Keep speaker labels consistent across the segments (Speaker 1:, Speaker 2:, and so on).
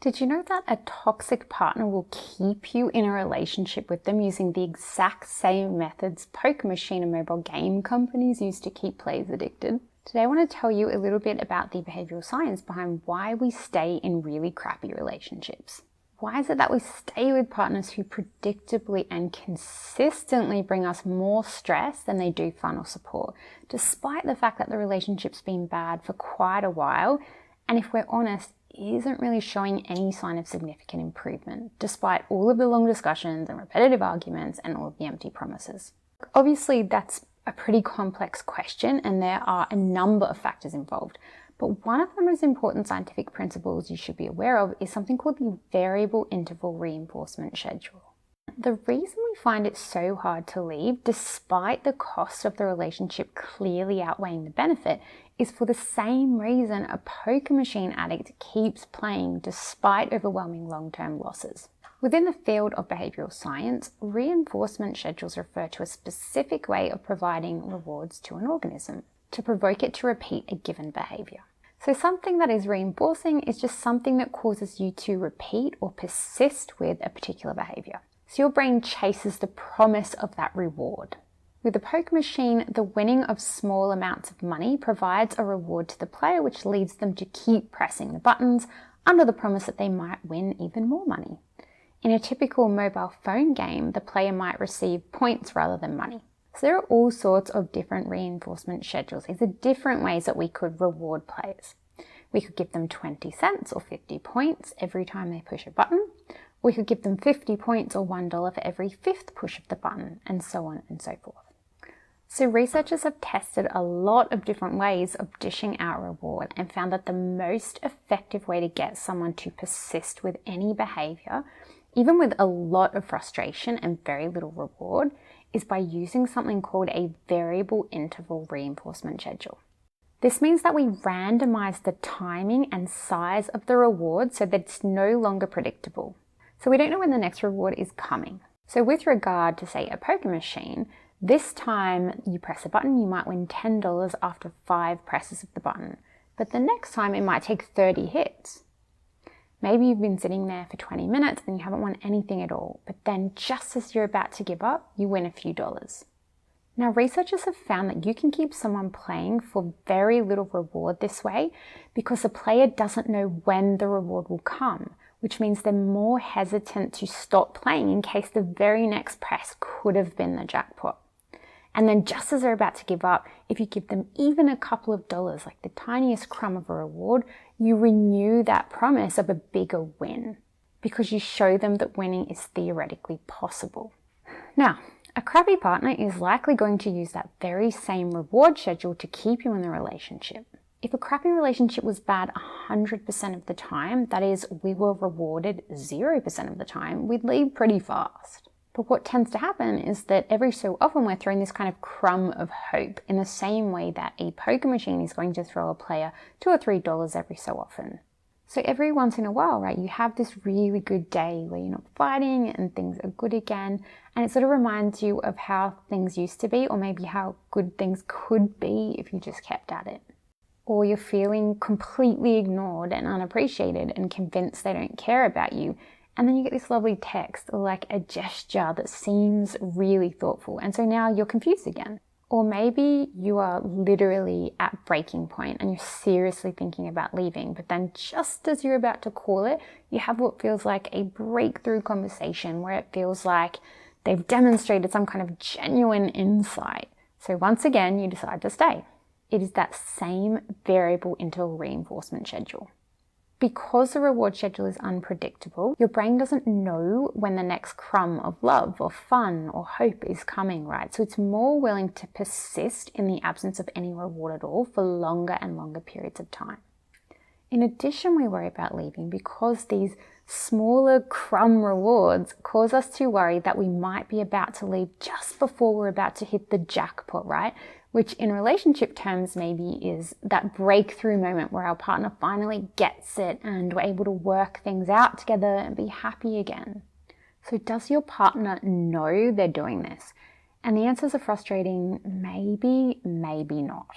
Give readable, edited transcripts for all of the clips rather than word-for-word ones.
Speaker 1: Did you know that a toxic partner will keep you in a relationship with them using the exact same methods poker machine and mobile game companies use to keep players addicted? Today I want to tell you a little bit about the behavioral science behind why we stay in really crappy relationships. Why is it that we stay with partners who predictably and consistently bring us more stress than they do fun or support, despite the fact that the relationship's been bad for quite a while, and if we're honest, isn't really showing any sign of significant improvement, despite all of the long discussions and repetitive arguments and all of the empty promises? Obviously, that's a pretty complex question, and there are a number of factors involved. But one of the most important scientific principles you should be aware of is something called the variable interval reinforcement schedule. The reason we find it so hard to leave, despite the cost of the relationship clearly outweighing the benefit, is for the same reason a poker machine addict keeps playing despite overwhelming long-term losses. Within the field of behavioural science, reinforcement schedules refer to a specific way of providing rewards to an organism to provoke it to repeat a given behaviour. So something that is reinforcing is just something that causes you to repeat or persist with a particular behaviour. So your brain chases the promise of that reward. With the poker machine, the winning of small amounts of money provides a reward to the player, which leads them to keep pressing the buttons under the promise that they might win even more money. In a typical mobile phone game, the player might receive points rather than money. So there are all sorts of different reinforcement schedules. These are different ways that we could reward players. We could give them 20 cents or 50 points every time they push a button. We could give them 50 points or $1 for every fifth push of the button, and so on and so forth. So researchers have tested a lot of different ways of dishing out reward and found that the most effective way to get someone to persist with any behaviour, even with a lot of frustration and very little reward, is by using something called a variable interval reinforcement schedule. This means that we randomize the timing and size of the reward so that it's no longer predictable. So we don't know when the next reward is coming. So with regard to, say, a poker machine, this time you press a button, you might win $10 after 5 presses of the button. But the next time it might take 30 hits. Maybe you've been sitting there for 20 minutes and you haven't won anything at all, but then just as you're about to give up, you win a few dollars. Now, researchers have found that you can keep someone playing for very little reward this way because the player doesn't know when the reward will come, which means they're more hesitant to stop playing in case the very next press could have been the jackpot. And then just as they're about to give up, if you give them even a couple of dollars, like the tiniest crumb of a reward, you renew that promise of a bigger win because you show them that winning is theoretically possible. Now, a crappy partner is likely going to use that very same reward schedule to keep you in the relationship. If a crappy relationship was bad 100% of the time, that is, we were rewarded 0% of the time, we'd leave pretty fast. But what tends to happen is that every so often we're thrown this kind of crumb of hope in the same way that a poker machine is going to throw a player $2 or $3 every so often. So every once in a while, right, you have this really good day where you're not fighting and things are good again, and it sort of reminds you of how things used to be, or maybe how good things could be if you just kept at it. Or you're feeling completely ignored and unappreciated and convinced they don't care about you. And then you get this lovely text or like a gesture that seems really thoughtful. And so now you're confused again. Or maybe you are literally at breaking point and you're seriously thinking about leaving. But then just as you're about to call it, you have what feels like a breakthrough conversation where it feels like they've demonstrated some kind of genuine insight. So once again, you decide to stay. It is that same variable interval reinforcement schedule. Because the reward schedule is unpredictable, your brain doesn't know when the next crumb of love or fun or hope is coming, right? So it's more willing to persist in the absence of any reward at all for longer and longer periods of time. In addition, we worry about leaving because these smaller crumb rewards cause us to worry that we might be about to leave just before we're about to hit the jackpot, right? Which in relationship terms maybe is that breakthrough moment where our partner finally gets it and we're able to work things out together and be happy again. So does your partner know they're doing this? And the answers are frustrating, maybe, maybe not.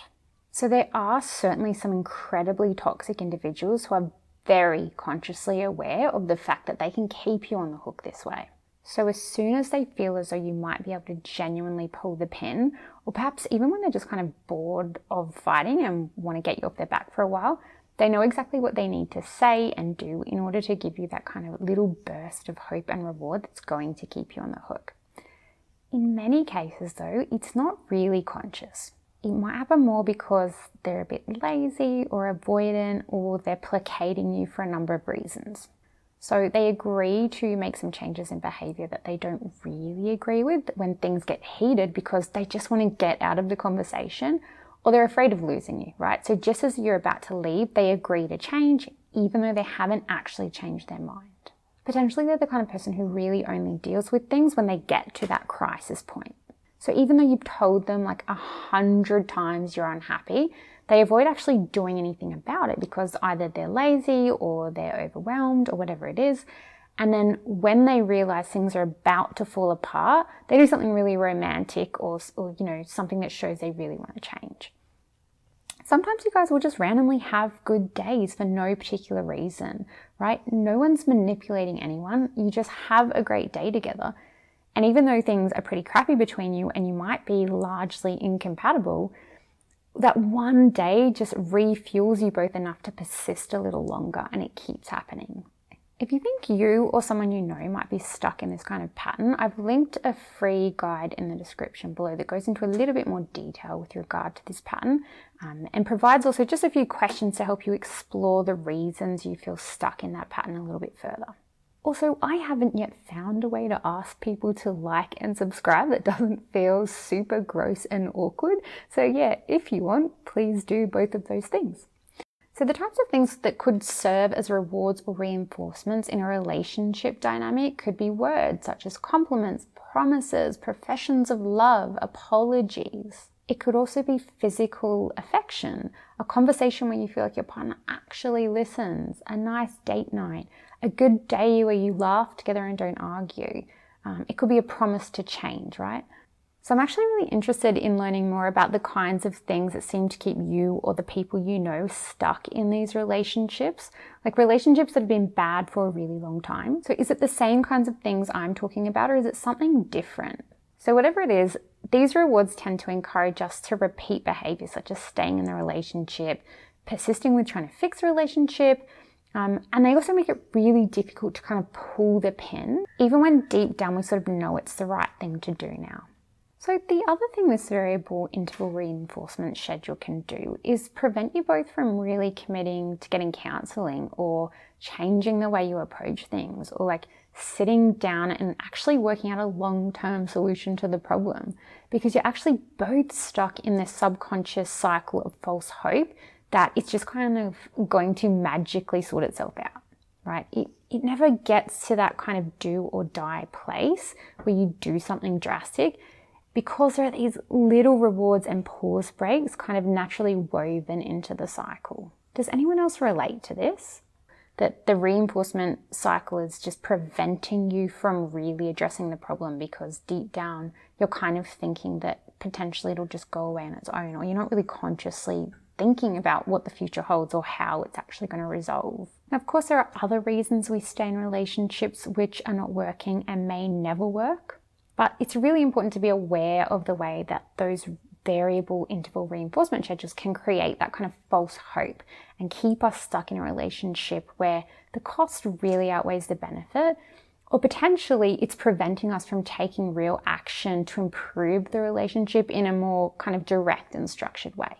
Speaker 1: So there are certainly some incredibly toxic individuals who are very consciously aware of the fact that they can keep you on the hook this way. So as soon as they feel as though you might be able to genuinely pull the pin, or perhaps even when they're just kind of bored of fighting and want to get you off their back for a while, they know exactly what they need to say and do in order to give you that kind of little burst of hope and reward that's going to keep you on the hook. In many cases though, it's not really conscious. It might happen more because they're a bit lazy or avoidant, or they're placating you for a number of reasons. So they agree to make some changes in behavior that they don't really agree with when things get heated because they just want to get out of the conversation, or they're afraid of losing you, right? So just as you're about to leave, they agree to change even though they haven't actually changed their mind. Potentially they're the kind of person who really only deals with things when they get to that crisis point. So even though you've told them like 100 times you're unhappy, they avoid actually doing anything about it because either they're lazy or they're overwhelmed or whatever it is. And then when they realize things are about to fall apart, they do something really romantic or something that shows they really want to change. Sometimes you guys will just randomly have good days for no particular reason, right? No one's manipulating anyone. You just have a great day together. And even though things are pretty crappy between you and you might be largely incompatible, that one day just refuels you both enough to persist a little longer, and it keeps happening. If you think you or someone you know might be stuck in this kind of pattern, I've linked a free guide in the description below that goes into a little bit more detail with regard to this pattern, and provides also just a few questions to help you explore the reasons you feel stuck in that pattern a little bit further. Also, I haven't yet found a way to ask people to like and subscribe that doesn't feel super gross and awkward. So yeah, if you want, please do both of those things. So the types of things that could serve as rewards or reinforcements in a relationship dynamic could be words such as compliments, promises, professions of love, apologies. It could also be physical affection, a conversation where you feel like your partner actually listens, a nice date night, a good day where you laugh together and don't argue. It could be a promise to change, right? So I'm actually really interested in learning more about the kinds of things that seem to keep you or the people you know stuck in these relationships, like relationships that have been bad for a really long time. So is it the same kinds of things I'm talking about, or is it something different? So whatever it is, these rewards tend to encourage us to repeat behaviors such as staying in the relationship, persisting with trying to fix a relationship, and they also make it really difficult to kind of pull the pin, even when deep down we sort of know it's the right thing to do now. So the other thing this variable interval reinforcement schedule can do is prevent you both from really committing to getting counselling or changing the way you approach things, or like sitting down and actually working out a long-term solution to the problem, because you're actually both stuck in this subconscious cycle of false hope that it's just kind of going to magically sort itself out, right? It never gets to that kind of do or die place where you do something drastic, because there are these little rewards and pause breaks kind of naturally woven into the cycle. Does anyone else relate to this? That the reinforcement cycle is just preventing you from really addressing the problem because deep down you're kind of thinking that potentially it'll just go away on its own, or you're not really consciously thinking about what the future holds or how it's actually going to resolve. Now, of course, there are other reasons we stay in relationships which are not working and may never work, but it's really important to be aware of the way that those variable interval reinforcement schedules can create that kind of false hope and keep us stuck in a relationship where the cost really outweighs the benefit, or potentially it's preventing us from taking real action to improve the relationship in a more kind of direct and structured way.